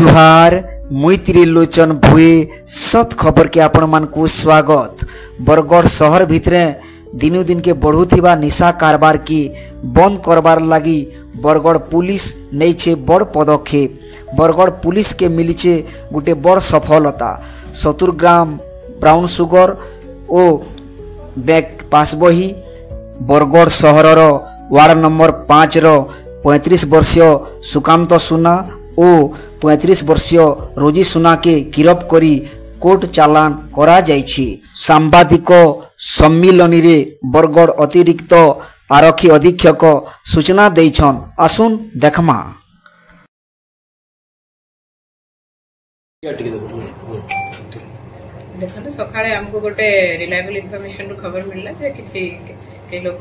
जुहार मुई त्रिलोचन भुए सत खबर के आपण मान को स्वागत। बरगढ़ शहर भितरे दिनु दिन के बढ़ुथिबा निशा कारबार की बंद करबार लगी बरगढ़ पुलिस नैछे बड़ पदक्षेप। बरगढ़ पुलिस के मिलीचे गोटे बड़ सफलता। 70 ग्राम ब्राउन सुगर ओ बैग पास बही बरगढ़ सहरर वार्ड नंबर 5 रो 35 वर्षीय सुकांत सुना और 35 वर्षीय रोजी सुना के गिरफ्त करी कोर्ट चालान करा जाइछि। सांबादिक सम्मिलन रे बरगढ़ अतिरिक्त आरक्षी अधीक्षक सूचना देइछन। आसुन देखमा। देखो सकाळे हमको गोटे रिलायबल इनफॉरमेशन रो खबर मिलला जे किछि के लोक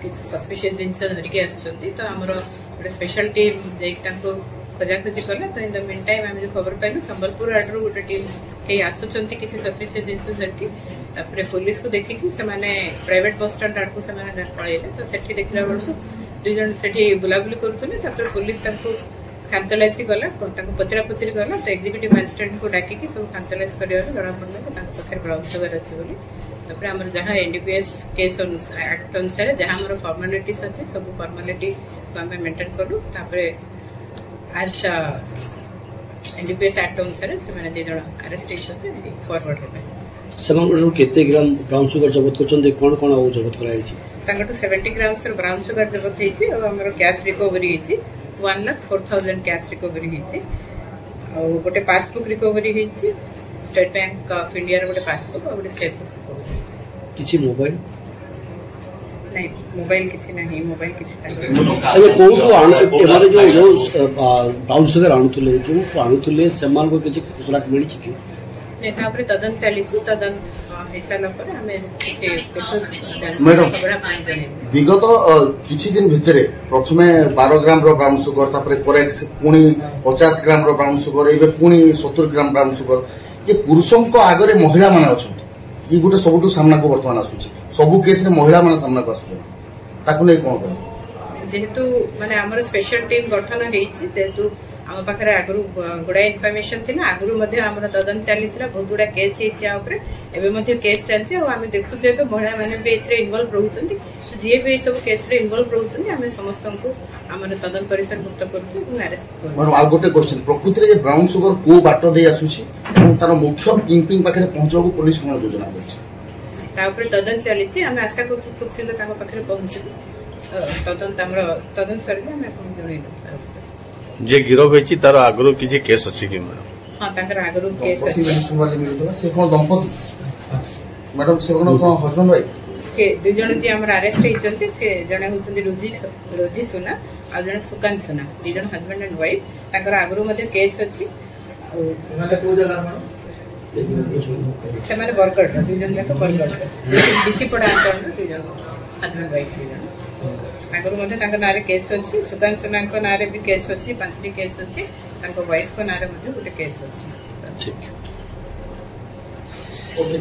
किछि सस्पिशियस जिंस धरिके आछथि तो हमरो गोटे स्पेशल टीम जे तांको खोजाखोजी कला। तो इन द मीन टाइम हम जो खबर पाइलु संबलपुर आडरू गोटे टीम के आछुछंती किछि सस्पिशियस जिंस धरिके तापरे पुलिस को देखिकि से माने प्राइवेट बस स्टैंड आडको से माने पळेले। तो सेठी देखला बळसु दुई जन सेठी बुलाबुली करथुले। तापरे पुलिस तांको खानतलासी गला तांको पचरा पचरी गला। तो एग्जीक्यूटिव मजिस्ट्रेट को डाकी कि सब खानतलास करियो जणा पड़ला तो तांको पखर ब्राउन सुगर अछि बोली। तापरे हमर जहां एनडीपीएस केस एक्ट अनुसार जहां हमर फॉर्मालिटीज अछि सब फॉर्मालिटी को हम मेंटेन करू। तापरे आज एनडीपीएस एक्ट अनुसार से माने 2 जण अरेस्ट होते फॉरवर्ड हेबे। सेमान केते ग्राम ब्राउन सुगर जब्त करछन कोन कोन आ जब्त कराई छी? तांगटू 70 ग्राम से ब्राउन सुगर जब्त हेछि और हमर कैश रिकवरी हेछि 1,04,000 कैश रिकवरी हेछि और गोटे पासबुक रिकवरी हेछि स्टेट बैंक ऑफ इंडिया रो गोटे पासबुक और गोटे स्टेट बुक। किछि मोबाइल नहीं मोबाइल किछि नहीं मोबाइल किछि अरे कोठो एबारे जो ब्राउन सुगर आणुथुले सेमान को किछि सुराक मिली छी कि नहीं तापरे तदन चली तदन हिसाब पर हमें मैडम विगत किछि दिन भितरे प्रथमे 12 ग्राम रो ब्राउन सुगर तापरे कोरेक्स पुनी 50 ग्राम रो ब्राउन सुगर एबे पुनी 70 ग्राम ब्राउन सुगर ये पुरुषों को आगरे महिला माने अछन ई गुटे सबटु सामना को वर्तमान आसुची सबु केस रे महिला माने सामना को आसुची ताकु नै कोन कहै जेहेतु माने हमर स्पेशल टीम गठन हेछि जेहेतु हम पाखरे आगरु गुडा इनफॉरमेशन थिला आगरु मध्ये हमर तदन चली थिला बहुत गुडा केस हेछि आ ऊपर एबे मध्ये केस चलछि और हम देखु जे महिला माने बे एथरे इन्वॉल्व रहउछन्ती जे बे सब केस रे इन्वॉल्व रहउछन्ती हम समस्त को हमर तदन परिसर मुक्त करथु और अरेस्ट करथु। और आ गोटे क्वेश्चन प्रकृति रे ब्राउन सुगर को बाटो दे आसुची और तार मुख्य किंगपिंग पाखरे पहुंचो पुलिस कोन योजना करछि ता ऊपर तदन चलिछि हम आशा करछु खूब शीघ्र ताको पाखरे पहुंचबो तदन हमर तदन सरले हम अपन जणैबो जे गिरफ हेछि तार आगरो किछि केस अछि कि मैडम? हां ताकर आगरो केस अछि सुनवाली मिलतो से कोन दंपति मैडम से कोन हस्बैंड वाइफ से दुई जण जे हमर अरेस्ट हेचंती से जणे होचंती रोजी सुना आ जण सुकांत सुना दुई जण हस्बैंड एंड वाइफ ताकर आगरो मध्ये केस अछि माने को जगह मैडम से माने बरगढ़ दुई जण जाक बरगढ़ डीसी पडा अंतन दुई जण हस्बैंड वाइफ दुई जण आगरु मध्ये तांका नारे केस अछि सुकांत सुना को नारे भी केस अछि 5टी केस अछि तांको वाइफ को नारे मध्ये गोटे केस अछि। ठीक ओके।